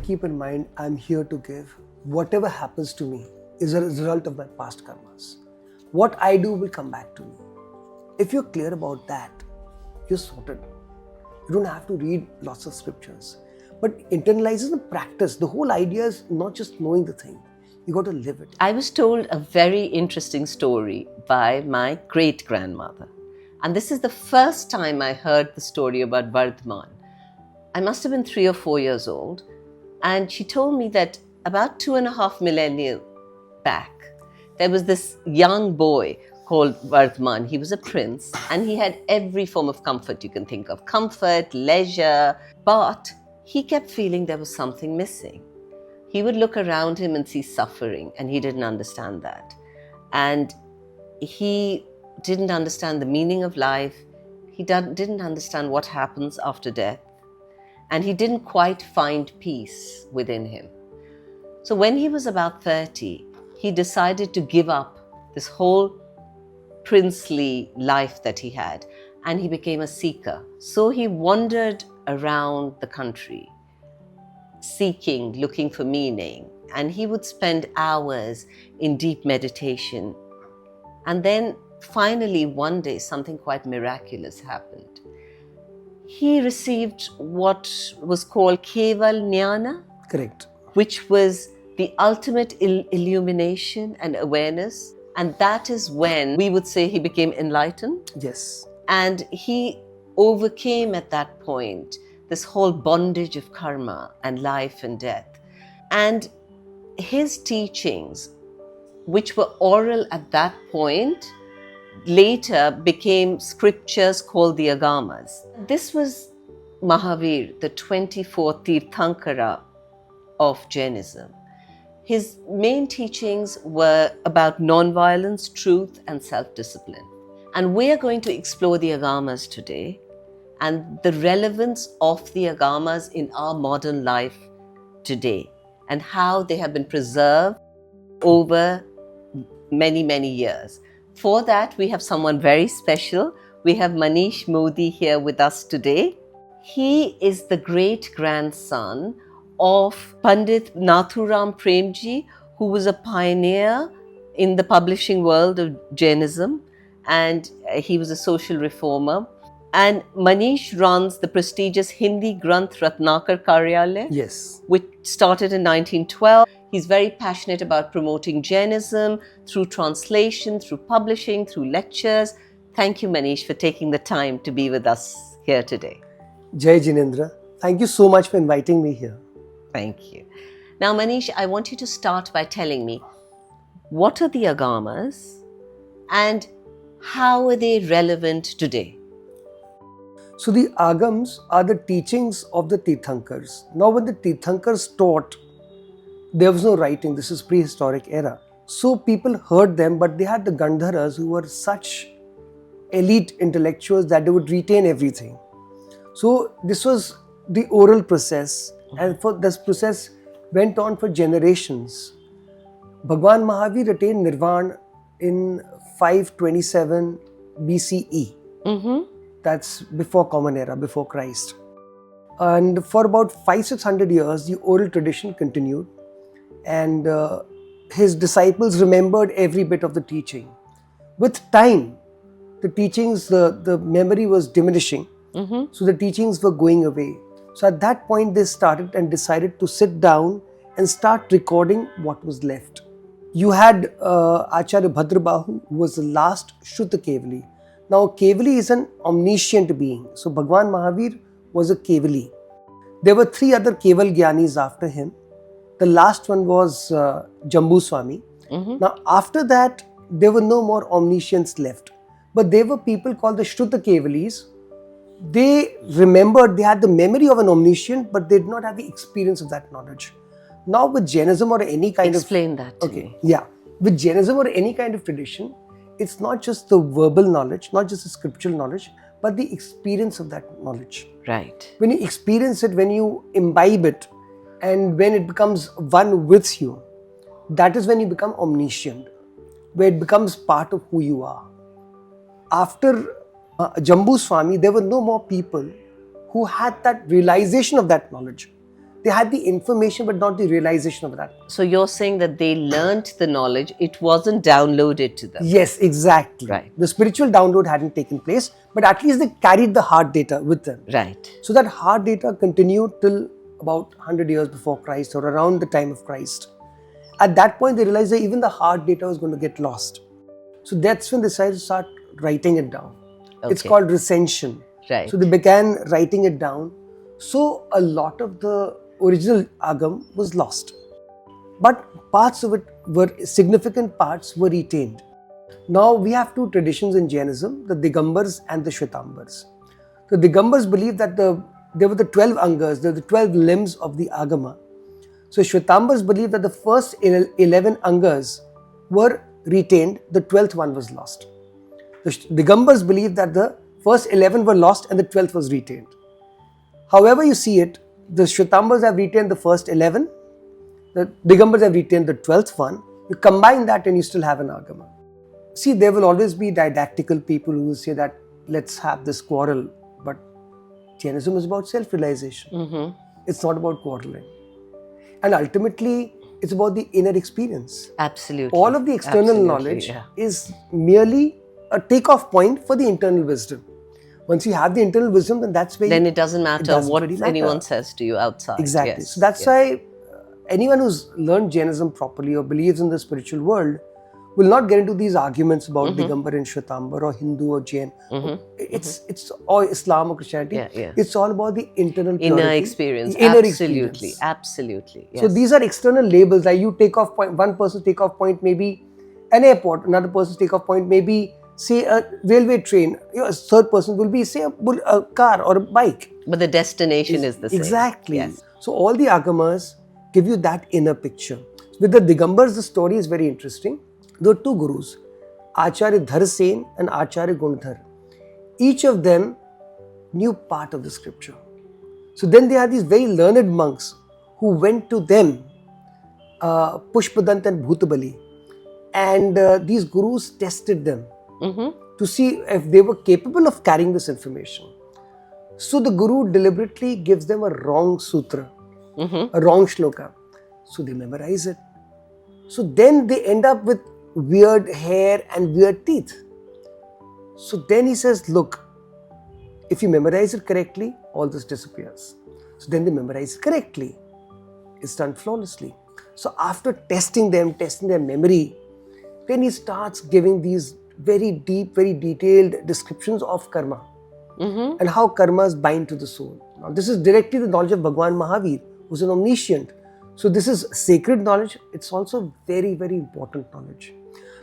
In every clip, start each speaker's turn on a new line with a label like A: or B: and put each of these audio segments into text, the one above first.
A: keep in mind, I'm here to give. Whatever happens to me is a result of my past karmas. What I do will come back to me. If you're clear about that, you're sorted. You don't have to read lots of scriptures. But internalizing the practice, the whole idea is not just knowing the thing. You got to live it.
B: I was told a very interesting story by my great-grandmother. And this is the first time I heard the story about Vardhman. I must have been 3 or 4 years old. And she told me that about 2.5 millennia back, there was this young boy called Vardhman. He was a prince and he had every form of comfort you can think of. Comfort, leisure, but he kept feeling there was something missing. He would look around him and see suffering, and he didn't understand that. And he didn't understand the meaning of life. He didn't understand what happens after death. And he didn't quite find peace within him. So when he was about 30, he decided to give up this whole princely life that he had, and he became a seeker. So he wandered around the country, seeking, looking for meaning, and he would spend hours in deep meditation. And then finally one day something quite miraculous happened. He received what was called Keval Jnana.
A: Correct.
B: Which was the ultimate illumination and awareness. And that is when we would say he became enlightened.
A: Yes.
B: And he overcame at that point this whole bondage of karma and life and death. And his teachings, which were oral at that point, later became scriptures called the Agamas. This was Mahavir, the 24th Tirthankara of Jainism. His main teachings were about non-violence, truth, and self-discipline. And we are going to explore the Agamas today and the relevance of the Agamas in our modern life today and how they have been preserved over many, many years. For that, we have someone very special. We have Manish Modi here with us today. He is the great-grandson of Pandit Nathuram Premji, who was a pioneer in the publishing world of Jainism, and he was a social reformer. And Manish runs the prestigious Hindi Granth Ratnakar Karyalay,
A: Yes,
B: which started in 1912. He's very passionate about promoting Jainism through translation, through publishing, through lectures. Thank you, Manish, for taking the time to be with us here today.
A: Jai Jinendra. Thank you so much for inviting me here.
B: Thank you. Now, Manish, I want you to start by telling me, what are the Agamas and how are they relevant today?
A: So the Agams are the teachings of the Tirthankars. Now when the Tirthankars taught, there was no writing. This is prehistoric era. So people heard them, but they had the Gandharas who were such elite intellectuals that they would retain everything. So this was the oral process, and for this process went on for generations. Bhagwan Mahavir attained Nirvana in 527 BCE. That's before Common Era, before Christ. And for about 500-600 years, the oral tradition continued. And his disciples remembered every bit of the teaching. With time, the teachings, the memory was diminishing. So the teachings were going away. So at that point, they started and decided to sit down and start recording what was left. You had Acharya Bhadrabahu, who was the last Shuddha Kevali. Now, Kevali is an omniscient being. So, Bhagwan Mahavir was a Kevali. There were 3 other Keval Gyanis after him. The last one was Jambu Swami. Now, after that, there were no more omniscients left. But there were people called the Shuddha Kevalis. They remembered, they had the memory of an omniscient, but they did not have the experience of that knowledge. Now, with Jainism or any kind
B: Explain that to me.
A: Yeah. With Jainism or any kind of tradition, it's not just the verbal knowledge, not just the scriptural knowledge, but the experience of that knowledge.
B: Right.
A: When you experience it, when you imbibe it, and when it becomes one with you, that is when you become omniscient, where it becomes part of who you are. After Jambu Swami, there were no more people who had that realization of that knowledge. They had the information but not the realization of that.
B: So you're saying that they learnt the knowledge, it wasn't downloaded to them.
A: Yes, exactly.
B: Right.
A: The spiritual download hadn't taken place, but at least they carried the hard data with them.
B: Right.
A: So that hard data continued till about 100 years before Christ or around the time of Christ. At that point, they realized that even the hard data was going to get lost. So that's when they decided to start writing it down.
B: Okay.
A: It's called recension.
B: Right.
A: So they began writing it down. So a lot of the original Agam was lost. But parts of it significant parts were retained. Now we have two traditions in Jainism, the Digambars and the Shvetambars. The Digambars believe that there were the 12 Angas, there were the 12 limbs of the Agama. So Shvetambars believe that the first 11 Angas were retained, the 12th one was lost. The Digambars believe that the first 11 were lost and the 12th was retained. However you see it, the Shvetambars have retained the first 11, the Digambars have retained the 12th one. You combine that and you still have an Agama. See, there will always be didactical people who will say that let's have this quarrel, but Jainism is about self-realization. It's not about quarreling. And ultimately, it's about the inner experience.
B: Absolutely.
A: All of the external knowledge is merely a takeoff point for the internal wisdom. Once you have the internal wisdom, then that's where
B: it doesn't matter what
A: really
B: anyone says to you outside.
A: Exactly.
B: Yes.
A: So that's why anyone who's learned Jainism properly or believes in the spiritual world will not get into these arguments about Digambar and Shwetambar or Hindu or Jain. It's or Islam or Christianity. It's all about the internal purity,
B: inner experience.
A: Inner
B: Absolutely.
A: experience.
B: Absolutely. Yes.
A: So these are external labels. Like you take off point, one person's take off point may be an airport, another person's take off point may be, say, a railway train. A third person will be, say, a car or a bike.
B: But the destination is the same.
A: Exactly.
B: Yes.
A: So all the Agamas give you that inner picture. With the Digambars, the story is very interesting. There were two gurus, Acharya Dharsen and Acharya Gundhar. Each of them knew part of the scripture. So then they had these very learned monks who went to them, Pushpadant and Bhutabali, and these gurus tested them to see if they were capable of carrying this information. So the guru deliberately gives them a wrong sutra, a wrong shloka. So they memorize it. So then they end up with weird hair and weird teeth. So then he says, look, if you memorize it correctly, all this disappears. So then they memorize it correctly. It's done flawlessly. So after testing their memory, then he starts giving these very deep, very detailed descriptions of karma and how karmas bind to the soul. Now this is directly the knowledge of Bhagwan Mahavir, who's an omniscient. So this is sacred knowledge. It's also very, very important knowledge.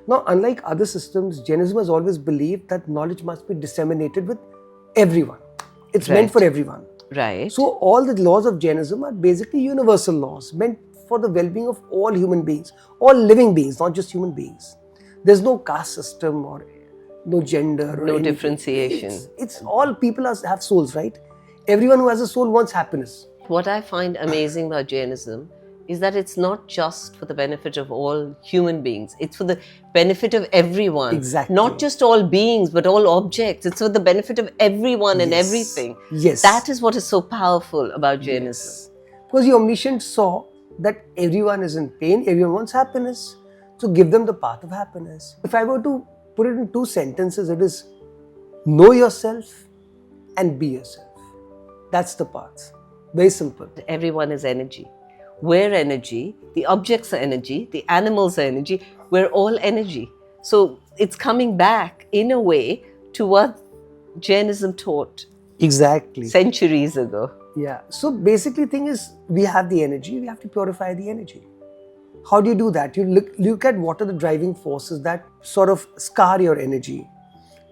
A: Now, unlike other systems, Jainism has always believed that knowledge must be disseminated with everyone. It's meant for everyone.
B: Right.
A: So all the laws of Jainism are basically universal laws, meant for the well-being of all human beings, all living beings, not just human beings. There's no caste system or no gender. Or
B: no
A: anything.
B: differentiation.
A: It's all people have souls, right? Everyone who has a soul wants happiness.
B: What I find amazing about Jainism is that it's not just for the benefit of all human beings. It's for the benefit of everyone.
A: Exactly.
B: Not just all beings, but all objects. It's for the benefit of everyone and everything.
A: Yes.
B: That is what is so powerful about Jainism.
A: Yes. Because the omniscient saw that everyone is in pain, everyone wants happiness. So give them the path of happiness. If I were to put it in two sentences, it is know yourself and be yourself. That's the path. Very simple.
B: Everyone is energy. We're energy, the objects are energy, the animals are energy, we're all energy. So it's coming back in a way to what Jainism taught
A: Exactly.
B: centuries ago.
A: Yeah. So basically thing is, we have the energy, we have to purify the energy. How do you do that? You look at what are the driving forces that sort of scar your energy.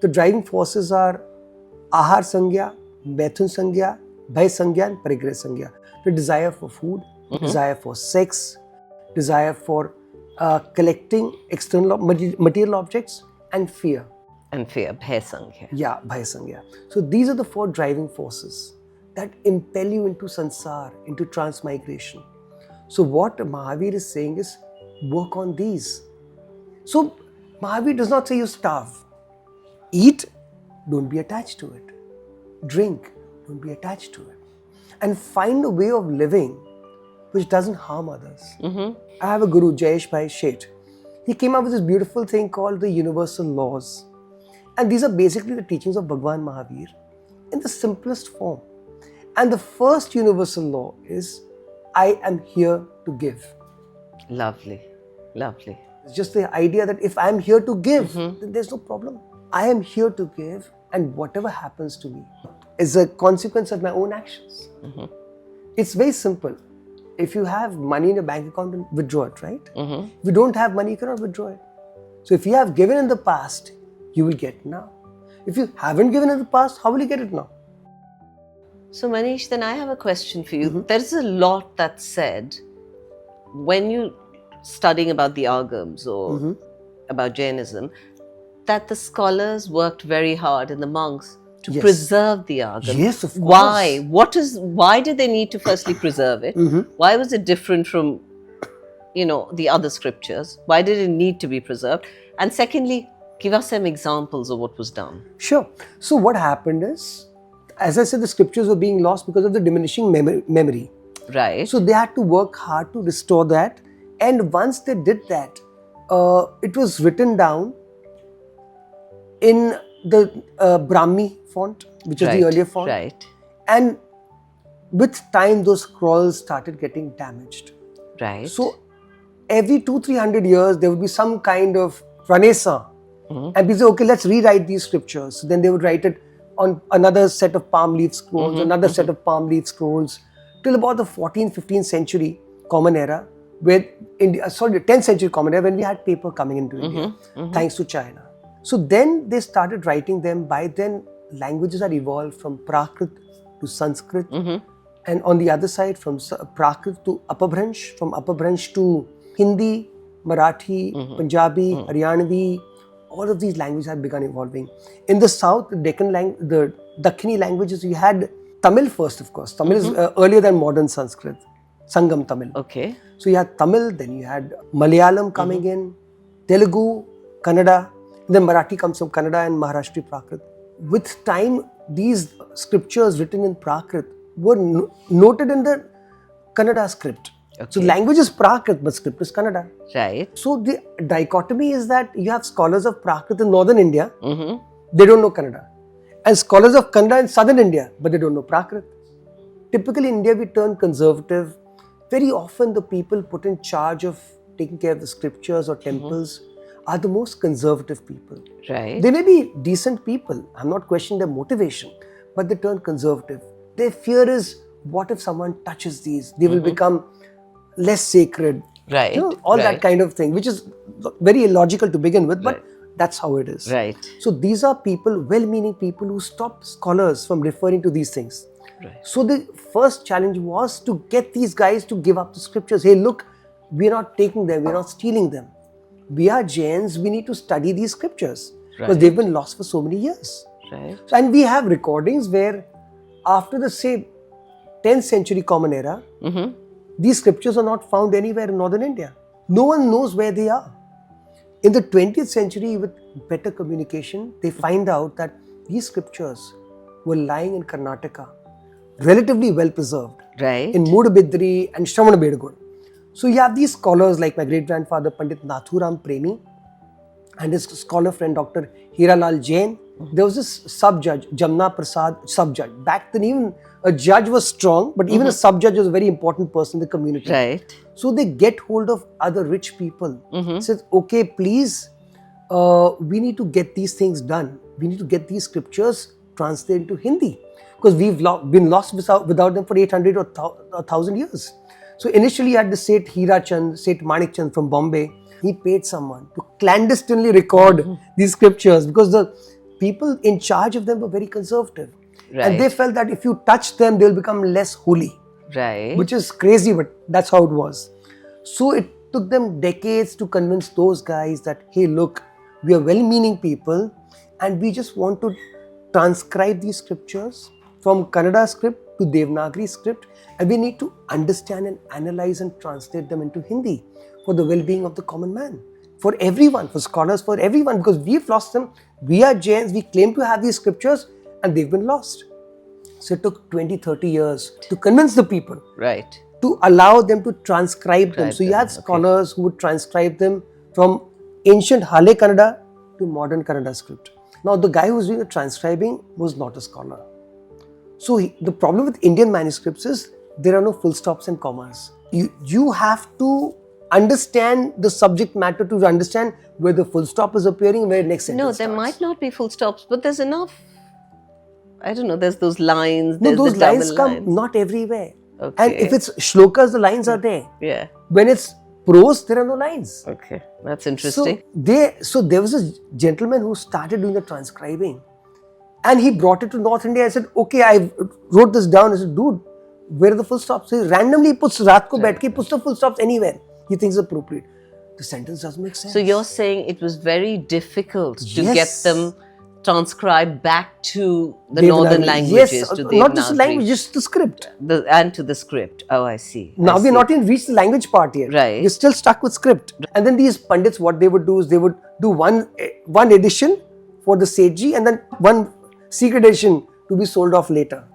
A: The driving forces are Ahar Sangya, Maithun Sangya, Bhay Sangya and Parigrah Sangya. The desire for food, desire for sex, desire for collecting external material objects and fear.
B: And fear, Bhay Sangya.
A: Yeah, Bhay Sangya. So these are the four driving forces that impel you into sansar, into transmigration. So what Mahavir is saying is, work on these. So Mahavir does not say you starve. Eat, don't be attached to it. Drink, don't be attached to it. And find a way of living which doesn't harm others. I have a guru, Jayesh Bhai Sheth. He came up with this beautiful thing called the universal laws. And these are basically the teachings of Bhagwan Mahavir in the simplest form. And the first universal law is, I am here to give.
B: Lovely. Lovely.
A: It's just the idea that if I'm here to give, then there's no problem. I am here to give, and whatever happens to me is a consequence of my own actions. It's very simple. If you have money in your bank account, then withdraw it, right? If you don't have money, you cannot withdraw it. So if you have given in the past, you will get now. If you haven't given in the past, how will you get it now?
B: So Manish, then I have a question for you. There's a lot that's said when you studying about the Agams or about Jainism, that the scholars worked very hard and the monks to preserve the Agam.
A: Yes, of course.
B: Why? Why did they need to firstly preserve it? Why was it different from, the other scriptures? Why did it need to be preserved? And secondly, give us some examples of what was done.
A: Sure. So what happened is, as I said, the scriptures were being lost because of the diminishing memory.
B: Right.
A: So they had to work hard to restore that. And once they did that, it was written down in the Brahmi font, which is the earlier font.
B: Right.
A: And with time, those scrolls started getting damaged.
B: Right.
A: So every 200-300 years, there would be some kind of renaissance. And people say, okay, let's rewrite these scriptures. So then they would write it on another set of palm leaf scrolls, another set of palm leaf scrolls, till about the 14th, 15th century Common Era, where 10th century Common Era, when we had paper coming into India, thanks to China. So then they started writing them. By then, languages had evolved from Prakrit to Sanskrit, and on the other side, from Prakrit to Apabhransh, from Apabhransh to Hindi, Marathi, Punjabi, Haryanvi. All of these languages had begun evolving. In the south, the Dakhini languages, you had Tamil first, of course. Tamil is earlier than modern Sanskrit, Sangam Tamil.
B: Okay.
A: So you had Tamil, then you had Malayalam coming in, Telugu, Kannada, then Marathi comes from Kannada and Maharashtri Prakrit. With time, these scriptures written in Prakrit were noted in the Kannada script.
B: Okay.
A: So language is Prakrit, but script is Kannada.
B: Right.
A: So the dichotomy is that you have scholars of Prakrit in northern India, they don't know Kannada. And scholars of Kannada in southern India, but they don't know Prakrit. Typically in India, we turn conservative. Very often the people put in charge of taking care of the scriptures or temples are the most conservative people.
B: Right.
A: They may be decent people. I'm not questioning their motivation, but they turn conservative. Their fear is, what if someone touches these? They will become less sacred.
B: Right.
A: All that kind of thing, which is very illogical to begin with, but that's how it is.
B: Right.
A: So these are people, well-meaning people who stop scholars from referring to these things.
B: Right.
A: So the first challenge was to get these guys to give up the scriptures. Hey, look, we're not taking them, we're not stealing them. We are Jains, we need to study these scriptures because they've been lost for so many years.
B: Right.
A: And we have recordings where after the, say, 10th century Common Era, these scriptures are not found anywhere in northern India. No one knows where they are. In the 20th century, with better communication, they find out that these scriptures were lying in Karnataka, relatively well preserved, in Mudabidri and Shravanabedagod. So you have these scholars like my great-grandfather Pandit Nathuram Premji and his scholar friend Dr. Hiralal Jain. There was this sub-judge, Jamna Prasad sub-judge. Back then even a judge was strong, but even a sub-judge was a very important person in the community.
B: Right.
A: So they get hold of other rich people. Says, okay, please, we need to get these things done. We need to get these scriptures translated into Hindi. Because we've been lost without them for 800 or 1000 years. So initially you had the Seth Hirachand, Seth Manikchand from Bombay. He paid someone to clandestinely record these scriptures because the people in charge of them were very conservative. And they felt that if you touch them, they'll become less holy.
B: Right.
A: Which is crazy, but that's how it was. So it took them decades to convince those guys that, hey, look, we are well-meaning people and we just want to transcribe these scriptures from Kannada script to Devanagari script, and we need to understand and analyze and translate them into Hindi for the well-being of the common man, for everyone, for scholars, for everyone, because we've lost them. We are Jains, we claim to have these scriptures and they've been lost. So it took 20-30 years to convince the people.
B: Right.
A: to allow them to transcribe them. So you had scholars who would transcribe them from ancient Hale Kannada to modern Kannada script. Now the guy who was doing the transcribing was not a scholar. So the problem with Indian manuscripts is there are no full stops and commas. You have to understand the subject matter to understand where the full stop is appearing, where next sentence
B: there
A: starts.
B: might not be full stops, but there's enough. I don't know, there's those lines.
A: No,
B: there's
A: those
B: the
A: lines
B: double
A: come
B: lines.
A: not everywhere.
B: Okay.
A: And if it's shlokas, the lines are there.
B: Yeah.
A: When it's prose, there are no lines.
B: Okay. That's interesting.
A: So there was a gentleman who started doing the transcribing, and he brought it to North India. I said, okay, I wrote this down. I said, dude, where are the full stops? So he randomly puts Raat ko baith ke, puts the full stops anywhere he thinks is appropriate. The sentence doesn't make sense.
B: So you're saying it was very difficult to get them transcribed back to the northern languages.
A: Yes,
B: to
A: not just the language, just the script.
B: And to the script. Oh, I see.
A: Now we're not even reached the language part yet.
B: Right.
A: We're still stuck with script. And then these Pandits, what they would do is they would do one edition for the Sethi and then one secret edition to be sold off later.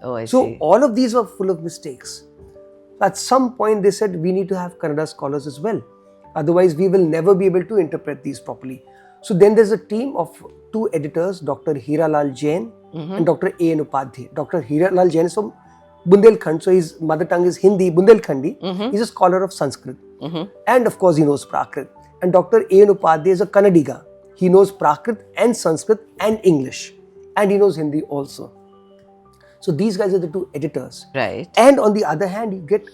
B: Oh, I see.
A: So all of these were full of mistakes. At some point they said we need to have Kannada scholars as well. Otherwise we will never be able to interpret these properly. So then there's a team of 2 editors, Dr. Hiralal Jain and Dr. A.N. Upadhyay. Dr. Hiralal Jain is from Bundelkhand, so his mother tongue is Hindi, Bundelkhandi. He's a scholar of Sanskrit. And of course he knows Prakrit. And Dr. A.N. Upadhyay is a Kannadiga. He knows Prakrit and Sanskrit and English. And he knows Hindi also. So these guys are the 2 editors.
B: Right.
A: And on the other hand, you get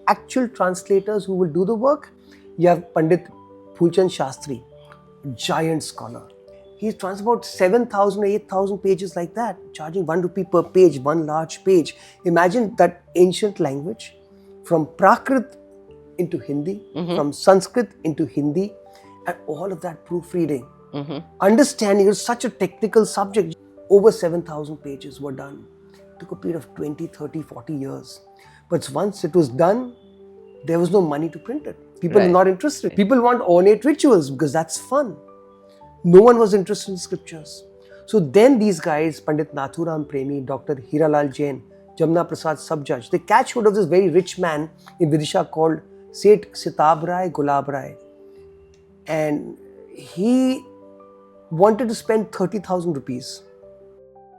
A: actual translators who will do the work. You have Pandit Phulchand Shastri, giant scholar. He translates about 7,000 or 8,000 pages like that, charging 1 rupee per page, one large page. Imagine that ancient language from Prakrit into Hindi, from Sanskrit into Hindi, and all of that proofreading. Understanding is such a technical subject. Over 7,000 pages were done. It took a period of 20, 30, 40 years. But once it was done, there was no money to print it. People were not interested. People want ornate rituals because that's fun. No one was interested in scriptures. So then these guys, Pandit Nathuram Premji, Dr. Hiralal Jain, Jamna Prasad Subjudge, they catch hold of this very rich man in Vidisha called Seth Sitab Rai Gulab Rai. And he wanted to spend 30,000 rupees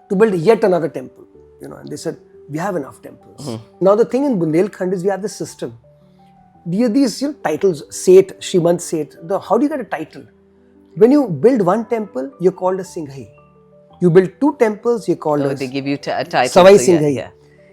A: to build yet another temple. And they said, we have enough temples. Now the thing in Bundelkhand is we have this system. These titles, Seth, Shrimant Seth, how do you get a title? When you build one temple, you're called a Singhai. You build 2 temples, you're called a
B: they give you a title.
A: Savai Singhai.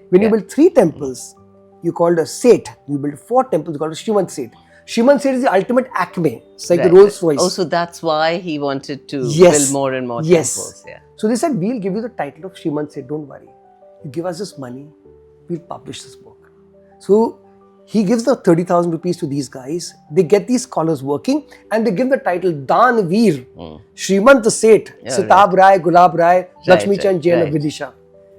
A: When you build 3 temples, you're called a Seth. You build 4 temples, you're called a Shrimant Seth. Shrimant Seth is the ultimate acme. It's like the Rolls Royce.
B: Oh, so that's why he wanted to build more and more temples. Yeah.
A: So they said, we'll give you the title of Shrimant Seth, don't worry. You give us this money, we'll publish this book. So he gives the 30,000 rupees to these guys. They get these scholars working and they give the title Dan Veer, Shrimant Seth, Sitab Rai, Gulab Rai, Lakshmi Chand Jain of Vidisha.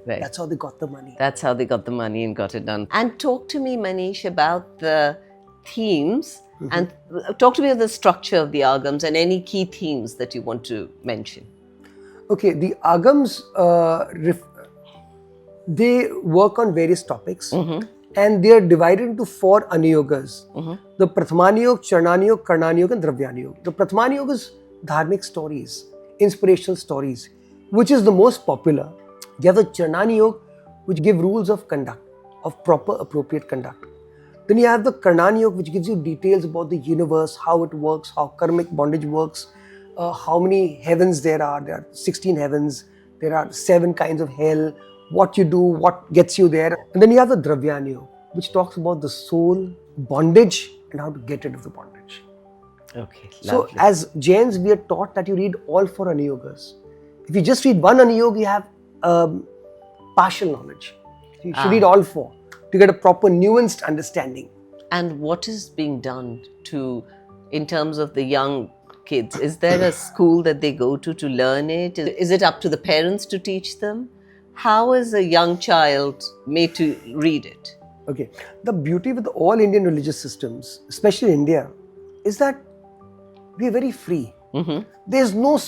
B: Right.
A: That's how they got the money.
B: That's how they got the money and got it done. And talk to me, Manish, about the themes and talk to me of the structure of the Agams and any key themes that you want to mention.
A: Okay, the Agams, they work on various topics. And they are divided into 4 Aniyogas. The Prathamaniyog, Charananiyog, Karnaniyog and Dravyaniyog. The Prathamaniyog is dharmic stories, inspirational stories, which is the most popular. You have the Charananiyog, which give rules of conduct, of proper, appropriate conduct. Then you have the Karnaniyog, which gives you details about the universe, how it works, how karmic bondage works, how many heavens there are. There are 16 heavens. There are 7 kinds of hell. What you do, what gets you there. And then you have the Dravyaniyog, which talks about the soul, bondage, and how to get rid of the bondage.
B: Okay,
A: lovely. So as Jains, we are taught that you read all 4 Aniyogas. If you just read one Aniyog, you have partial knowledge. You should read all 4 to get a proper nuanced understanding.
B: And what is being done in terms of the young kids? Is there a school that they go to learn it? Is it up to the parents to teach them? How is a young child made to read it?
A: Okay, the beauty with all Indian religious systems, especially India, is that we are very free. There's no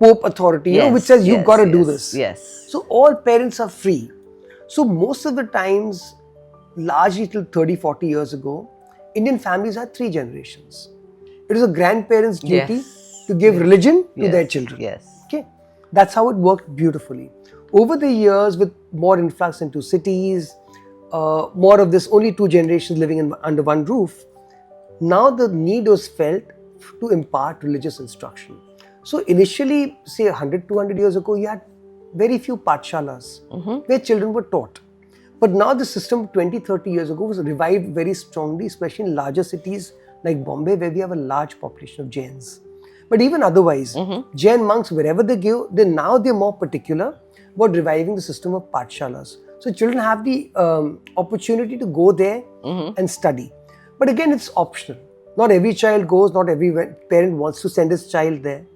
A: Pope authority which says you've got to do this.
B: Yes.
A: So all parents are free. So most of the times, largely till 30, 40 years ago, Indian families had 3 generations. It was a grandparents' duty to give religion to their children.
B: Yes.
A: Okay, that's how it worked beautifully. Over the years, with more influx into cities, more of this, only 2 generations living under one roof, now the need was felt to impart religious instruction. So initially, say 100, 200 years ago, you had very few pathshalas where children were taught. But now the system 20, 30 years ago was revived very strongly, especially in larger cities like Bombay, where we have a large population of Jains. But even otherwise, Jain monks, wherever they go, they're more particular about reviving the system of pathshalas. So children have the opportunity to go there and study. But again, it's optional. Not every child goes, not every parent wants to send his child there.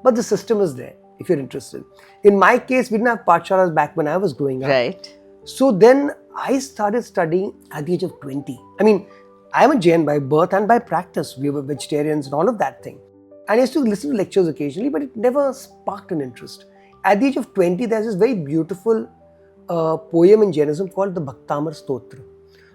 A: But the system is there if you're interested. In my case, we didn't have pathshalas back when I was growing up.
B: Right.
A: So then I started studying at the age of 20. I mean, I'm a Jain by birth and by practice. We were vegetarians and all of that thing. And I used to listen to lectures occasionally, but it never sparked an interest. At the age of 20, there's this very beautiful poem in Jainism called the Bhaktamar Stotra.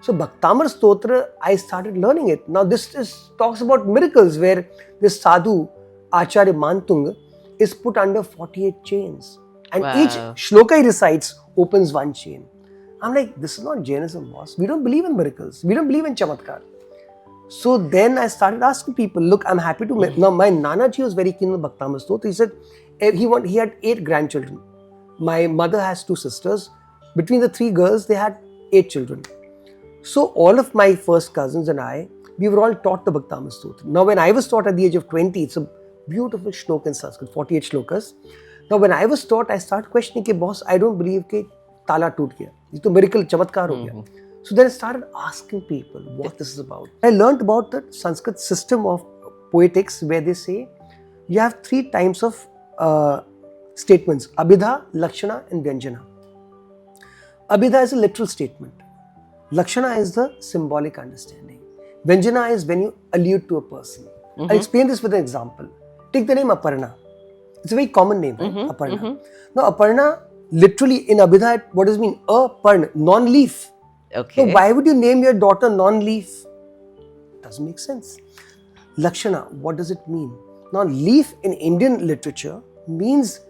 A: So Bhaktamar Stotra, I started learning it. Now this talks about miracles where this sadhu, Acharya Mantung, is put under 48 chains. And each shloka he recites opens one chain. I'm like, this is not Jainism, boss. We don't believe in miracles. We don't believe in chamatkar. So then I started asking people, look, I'm happy to... Now my Nanaji was very keen on Bhaktamar Stotra. He said he had 8 grandchildren. My mother has 2 sisters. Between the 3 girls, they had 8 children. So all of my first cousins and I, we were all taught the Bhaktamar Stotra. Now when I was taught at the age of 20, it's a beautiful shloka in Sanskrit, 48 shlokas. Now when I was taught, I started questioning, कि boss, I don't believe कि ताला टूट गया. ये तो miracle चमत्कार हो गया. So then I started asking people what this is about. I learned about the Sanskrit system of poetics where they say you have 3 types of statements: Abhidha, Lakshana and Vyanjana. Abhidha is a literal statement. Lakshana is the symbolic understanding. Vyanjana is when you allude to a person. I'll explain this with an example. Take the name Aparna. It's a very common name, right? Aparna. Now Aparna, literally in Abhidha, what does it mean? Aparna, non-leaf.
B: Okay.
A: So why would you name your daughter non-leaf? Doesn't make sense. Lakshana, what does it mean? Now leaf in Indian literature means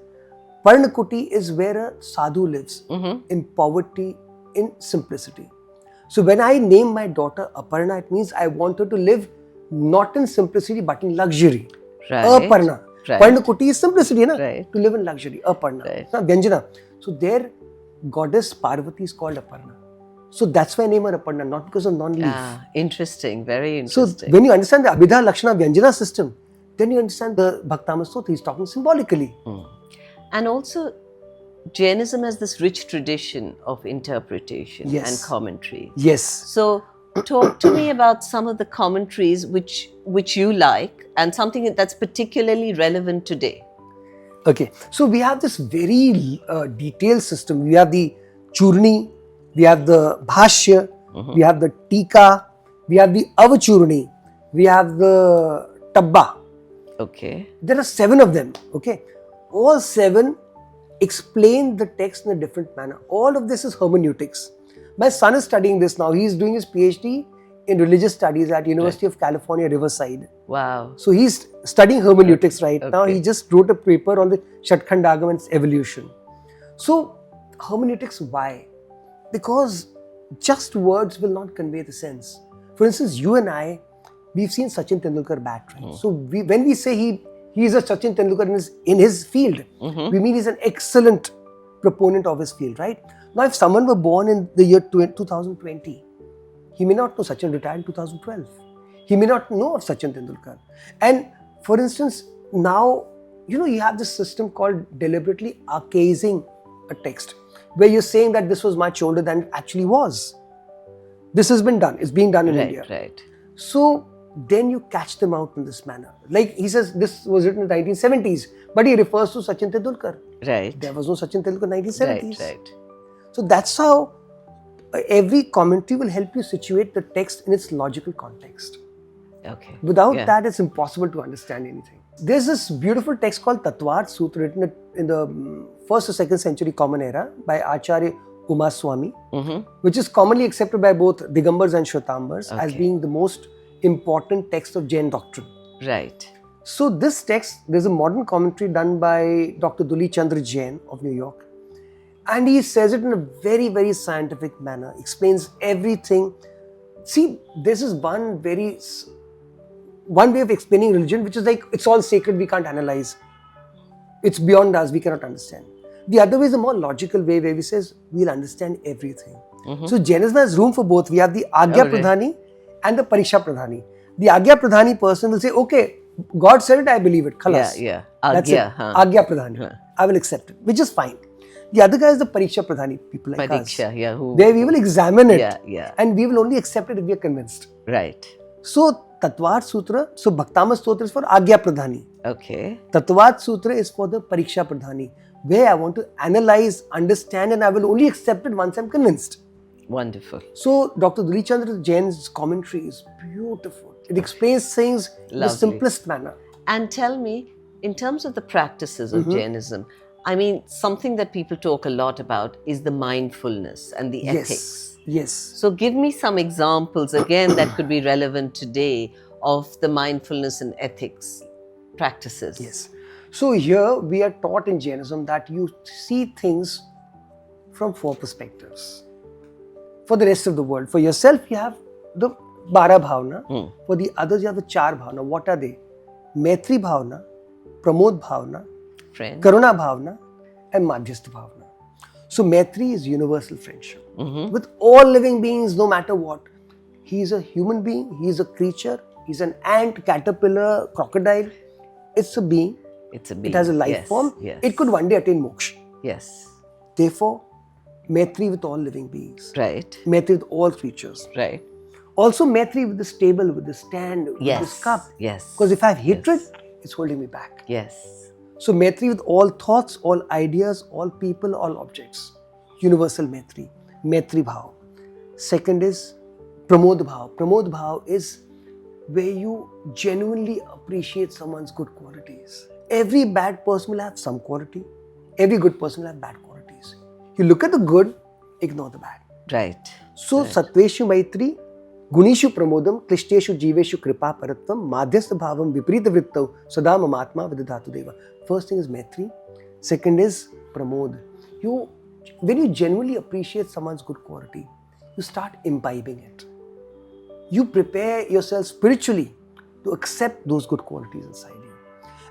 A: Parnakuti is where a sadhu lives, in poverty, in simplicity. So when I name my daughter Aparna, it means I want her to live not in simplicity but in luxury.
B: Right.
A: Aparna.
B: Right.
A: Parnakuti is simplicity, na?
B: Right.
A: To live in luxury. Aparna.
B: Right.
A: Now, Vyanjana. So their goddess Parvati is called Aparna. So that's why I name her Aparna, not because of non-leaf.
B: Ah, interesting. Very interesting.
A: So when you understand the Abhidha, Lakshana, Vyanjana system, then you understand the Bhaktamar Stotra. He's talking symbolically.
B: And also, Jainism has this rich tradition of interpretation and commentary.
A: Yes.
B: So, talk to me about some of the commentaries which you like and something that's particularly relevant today.
A: Okay. So we have this very detailed system. We have the Churni, we have the Bhashya, we have the Tika, we have the Avachurni, we have the Tabba.
B: Okay.
A: There are 7 of them. Okay. All 7 explain the text in a different manner. All of this is hermeneutics. My son is studying this now. He is doing his PhD in religious studies at University of California, Riverside.
B: Wow.
A: So he's studying hermeneutics right now.
B: Okay.
A: He just wrote a paper on the Shatkhandagam and its evolution. So hermeneutics, why? Because just words will not convey the sense. For instance, you and I, we've seen Sachin Tendulkar bat, right? So when we say he is a Sachin Tendulkar in his field, we mean he's an excellent proponent of his field, right? Now, if someone were born in the year 2020, he may not know Sachin retired in 2012. He may not know of Sachin Tendulkar. And for instance, now, you have this system called deliberately archaizing a text, where you're saying that this was much older than it actually was. This has been done. It's being done in India.
B: Right.
A: So then you catch them out in this manner. Like he says, this was written in the 1970s, but he refers to Sachin Tendulkar.
B: Right.
A: There was no Sachin Tendulkar in the 1970s.
B: Right.
A: So that's how every commentary will help you situate the text in its logical context.
B: Okay.
A: Without that, it's impossible to understand anything. There's this beautiful text called Tatwar Sutra written in the 1st or 2nd century Common Era by Acharya Umaswamy, which is commonly accepted by both Digambars and Shwetambars as being the most important text of Jain doctrine.
B: Right.
A: So this text, there's a modern commentary done by Dr. Duli Chandra Jain of New York. And he says it in a very, very scientific manner, explains everything. See, this is one way of explaining religion, which is like, it's all sacred, we can't analyze. It's beyond us, we cannot understand. The other way is a more logical way where we says, we'll understand everything. So Jainism has room for both. We have the Agya Pradhani and the Pariksha Pradhani. The Agya Pradhani person will say, okay, God said it, I believe it. Khalas.
B: Yeah.
A: That's it. Agya Pradhani. I will accept it, which is fine. The other guy is the Pariksha Pradhani, people like us. Where we will examine it. And we will only accept it if we are convinced.
B: Right.
A: So Tattvad Sutra, so Bhaktama Stotra is for Agya Pradhani.
B: Okay.
A: Tattvad Sutra is for the Pariksha Pradhani, where I want to analyze, understand, and I will only accept it once I'm convinced.
B: Wonderful.
A: So Dr. Duli Chandra Jain's commentary is beautiful. It explains things in the simplest manner.
B: And tell me, in terms of the practices of Jainism, I mean, something that people talk a lot about is the mindfulness and the ethics.
A: Yes.
B: So give me some examples again that could be relevant today of the mindfulness and ethics practices.
A: Yes. So here we are taught in Jainism that you see things from 4 perspectives. For the rest of the world, for yourself you have the 12 bhavana. For the others you have the 4 bhavana. What are they? Maitri bhavana, Pramod bhavana, Karuna bhavana and Madhyastha bhavana. So Maitri is universal friendship with all living beings, no matter what. He is a human being, he is a creature, he's an ant, caterpillar, crocodile. It's a being.
B: It's a being.
A: It has a life form. It could one day attain moksha.
B: Yes.
A: Therefore, Maitri with all living beings.
B: Right.
A: Maitri with all creatures.
B: Right.
A: Also Maitri with this table, with this stand, with this cup.
B: Yes.
A: Because if I have hatred, it's holding me back.
B: Yes.
A: So Maitri with all thoughts, all ideas, all people, all objects. Universal Maitri. Maitri Bhav. Second is Pramod Bhav. Pramod Bhav is where you genuinely appreciate someone's good qualities. Every bad person will have some quality. Every good person will have bad qualities. You look at the good, ignore the bad.
B: Right.
A: So Satveshu Maitri, Gunishu Pramodam, Krishteshu Jiveshu Kripa Paratvam, Madhyastha Bhavam, Viparita Vrittau, Sadama Matma Vidadhatu Deva. First thing is Maitri. Second is Pramod. When you genuinely appreciate someone's good quality, you start imbibing it. You prepare yourself spiritually to accept those good qualities inside you.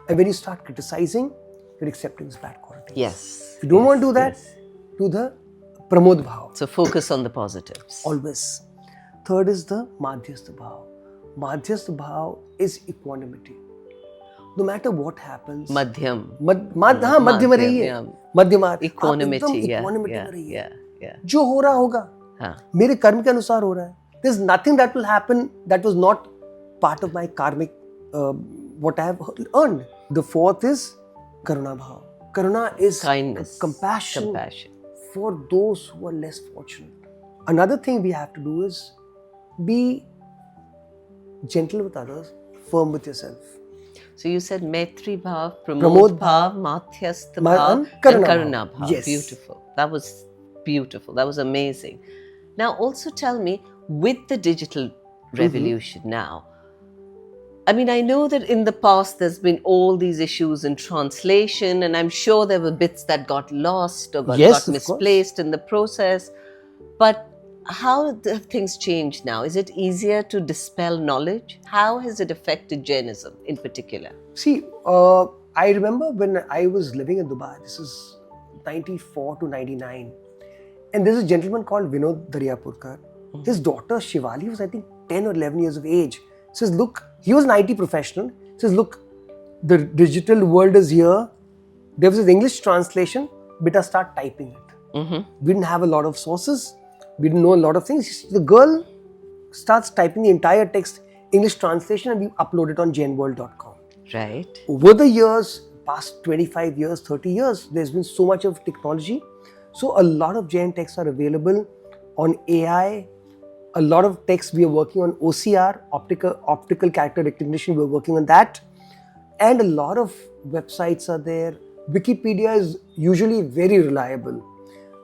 A: And when you start criticizing, you're accepting his bad qualities.
B: Yes.
A: If you don't want to do that, do the Pramod Bhav.
B: So focus on the positives.
A: Always. Third is the Madhyastha Bhav. Madhyastha Bhav is equanimity. No matter what happens.
B: Madhyam.
A: Madhyam rahiye. Madhyam.
B: Equanimity.
A: Yeah. जो हो रहा होगा मेरे कर्म के अनुसार हो रहा है. There's nothing that will happen that was not part of my karmic, what I have earned. The fourth is Karuna Bhav. Karuna is
B: kindness,
A: compassion for those who are less fortunate. Another thing we have to do is be gentle with others, firm with yourself.
B: So you said Maitri Bhav, Pramod Bhav, Madhyastha Bhav and Karuna Bhav.
A: Yes.
B: Beautiful. That was beautiful. That was amazing. Now also tell me, with the digital revolution now, I mean, I know that in the past there's been all these issues in translation, and I'm sure there were bits that got lost or got misplaced in the process. But how have things changed now? Is it easier to dispel knowledge? How has it affected Jainism in particular? See, I remember when I was living in Dubai, this is 94 to 99, and there's a gentleman called Vinod Daryapurkar. His daughter Shivali was, I think, 10 or 11 years of age. Says, look, he was an IT professional. Says, look, the digital world is here. There was an English translation. Beta, start typing it. We didn't have a lot of sources. We didn't know a lot of things. The girl starts typing the entire text, English translation, and we upload it on jainworld.com. Right.
A: Over the years, past 25 years, 30 years, there's been so much of technology. So a lot of Jain texts are available on AI. A lot of texts we are working on OCR, optical character recognition, we're working on that. And a lot of websites are there. Wikipedia is usually very reliable.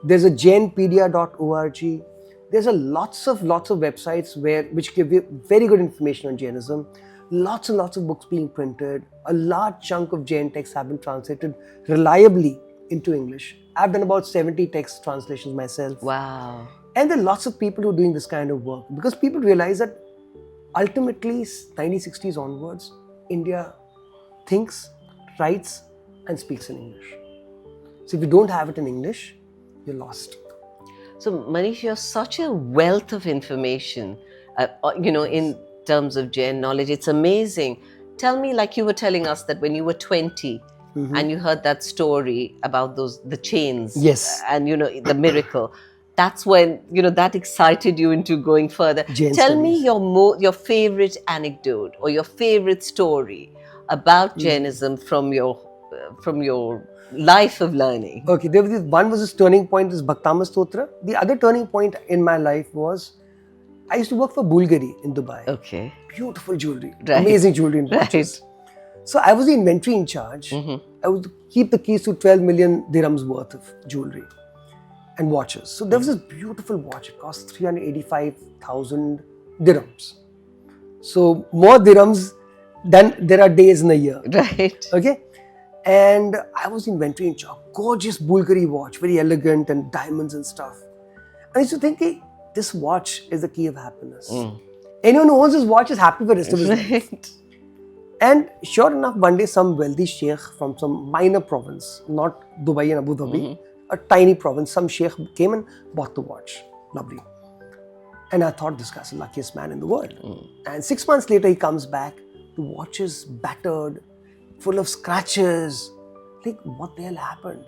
A: There's a jainpedia.org. There's lots of websites which give you very good information on Jainism. Lots and lots of books being printed. A large chunk of Jain texts have been translated reliably into English. I've done about 70 text translations myself.
B: Wow.
A: And there are lots of people who are doing this kind of work because people realize that ultimately 1960s onwards, India thinks, writes and speaks in English. So if you don't have it in English, you're lost.
B: So Manish, you're such a wealth of information, in terms of Jain knowledge. It's amazing. Tell me, like you were telling us that when you were 20 and you heard that story about the chains,
A: Yes.
B: and the miracle, that's when that excited you into going further.
A: Jain
B: Tell me
A: studies.
B: your favorite anecdote or your favorite story about Jainism from your life of learning.
A: Okay, one was this turning point, this Bhaktama Stotra. The other turning point in my life was I used to work for Bulgari in Dubai.
B: Okay.
A: Beautiful jewelry,
B: Right.
A: amazing jewelry and watches. So I was the inventory in charge. I would keep the keys to 12 million dirhams worth of jewelry and watches. So there was this beautiful watch. It cost 385,000 dirhams. So more dirhams than there are days in a year.
B: Right.
A: Okay. And I was inventory in charge. Gorgeous Bulgari watch, very elegant and diamonds and stuff. And I used to think, hey, this watch is the key of happiness. Anyone who owns this watch is happy for the rest of his life. And sure enough, one day some wealthy sheikh from some minor province, not Dubai and Abu Dhabi, a tiny province, some sheikh came and bought the watch. Lovely. And I thought this guy's the luckiest man in the world. And 6 months later, he comes back. The watch is battered, full of scratches. Like, what the hell happened?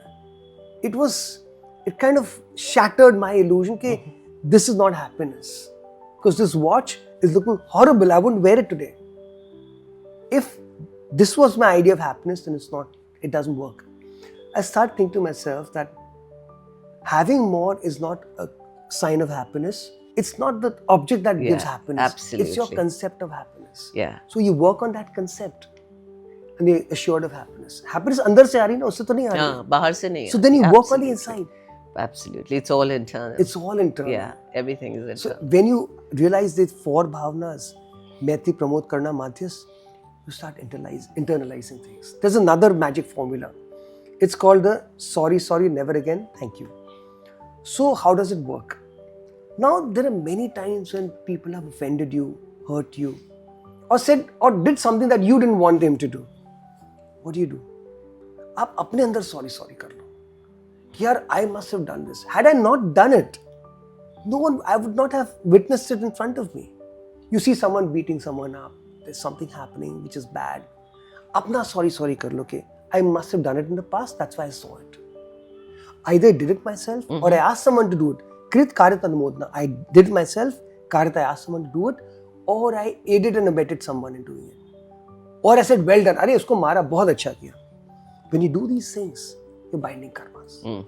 A: It kind of shattered my illusion that this is not happiness. Because this watch is looking horrible. I wouldn't wear it today. If this was my idea of happiness, then it doesn't work. I started thinking to myself that having more is not a sign of happiness. It's not the object that gives happiness.
B: Absolutely.
A: It's your concept of happiness.
B: Yeah.
A: So you work on that concept and you're assured of happiness. Happiness andar se aa rahi na, usse to nahi aa rahi.
B: Bahar se nahi.
A: So then you work on the inside.
B: Absolutely. It's all internal.
A: It's all internal.
B: Yeah. Everything is internal.
A: So when you realize these 4 bhavnas, Maitri, Pramod, Karna, Madhyas, you start internalizing things. There's another magic formula. It's called the sorry, never again, thank you. So how does it work? Now there are many times when people have offended you, hurt you, or said or did something that you didn't want them to do. What do? आप अपने अंदर sorry कर लो. कि यार, I must have done this. Had I not done it, I would not have witnessed it in front of me. You see someone beating someone up. There's something happening which is bad. Apna sorry kar lo ke I must have done it in the past. That's why I saw it. Either I did it myself or I asked someone to do it. Krit karyat anumodana. I did it myself. Karyat I asked someone to do it, or I aided and abetted someone in doing it. Or I said, well done. Arey usko mara, bahut acha kiya. When you do these things, you're binding karmas.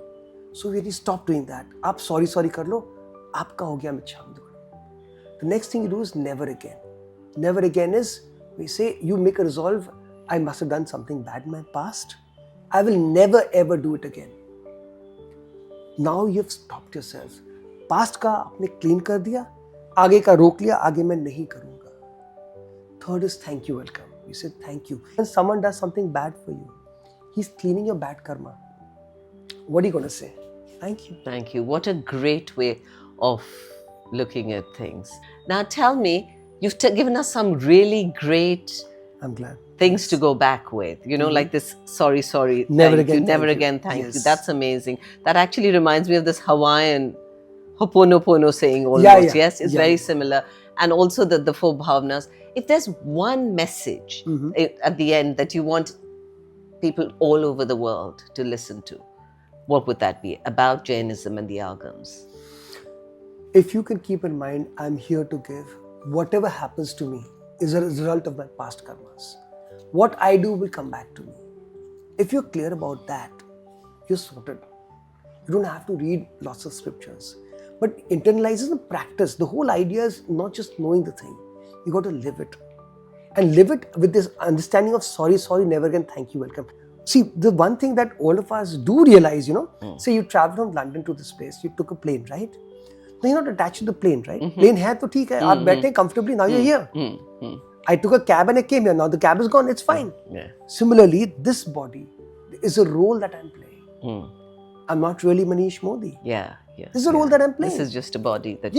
A: So when you stop doing that, aap sorry kar lo. Aapka ho gaya, main chham दूंगा. The next thing you do is never again. Never again is, we say, you make a resolve, I must have done something bad in my past. I will never ever do it again. Now you've stopped yourself. Past का आपने clean कर दिया, आगे का रोक लिया, आगे मैं नहीं करूँगा. Third is thank you, welcome. You said thank you. When someone does something bad for you, he's cleaning your bad karma. What are you going to say? Thank you.
B: Thank you. What a great way of looking at things. Now tell me, you've given us some really great
A: I'm glad.
B: things to go back with, like this sorry,
A: Never
B: thank
A: again,
B: you, never
A: thank you.
B: again, thank you.
A: Yes.
B: That's amazing. That actually reminds me of this Hawaiian Ho'oponopono saying almost.
A: Yeah.
B: Yes, it's
A: Yeah.
B: very similar. And also the 4 bhavnas. If there's one message at the end that you want people all over the world to listen to, what would that be about Jainism and the Agams?
A: If you can keep in mind, I'm here to give. Whatever happens to me is a result of my past karmas. What I do will come back to me. If you're clear about that, you're sorted. You don't have to read lots of scriptures. But internalizing the practice, the whole idea is not just knowing the thing. You got to live it. And live it with this understanding of sorry, never again, thank you, welcome. See, the one thing that all of us do realize, say you travel from London to this place, you took a plane, right? Now you're not attached to the plane, right? Plane hai to theek hai, aap baithe comfortably, now you're here. I took a cab and I came here, now the cab is gone, it's fine. Similarly, this body is a role that I'm playing. I'm not really Manish Modi. This is a role that I'm playing.
B: This is just a body that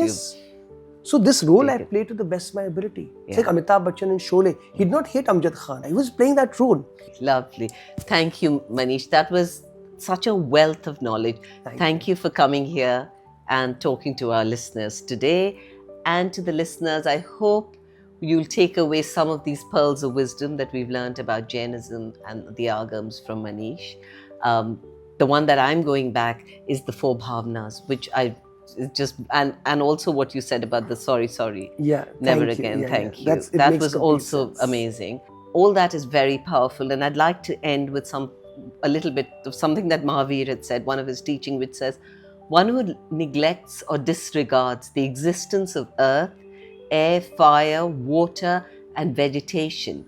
A: So this role I play to the best of my ability. It's like Amitabh Bachchan in Sholay. He did not hate Amjad Khan. He was playing that role.
B: Lovely. Thank you, Manish. That was such a wealth of knowledge. Thank you for coming here and talking to our listeners today. And to the listeners, I hope you'll take away some of these pearls of wisdom that we've learned about Jainism and the Agams from Manish. The one that I'm going back is the 4 bhavnas, which I just, and also what you said about the sorry, never again, thank you. That was also sense. Amazing. All that is very powerful, and I'd like to end with a little bit of something that Mahavir had said, one of his teaching, which says, one who neglects or disregards the existence of earth, air, fire, water, and vegetation,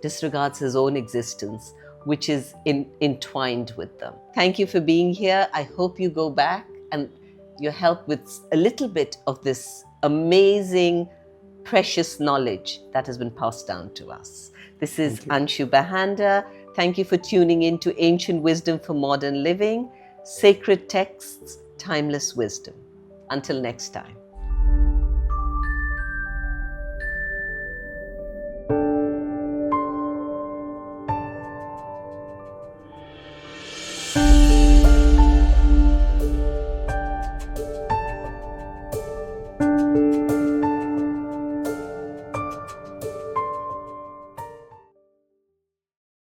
B: disregards his own existence, which is entwined with them. Thank you for being here. I hope you go back and you're helped with a little bit of this amazing, precious knowledge that has been passed down to us. This is Anshu Bahanda. Thank you for tuning in to Ancient Wisdom for Modern Living, Sacred Texts, Timeless Wisdom. Until next time.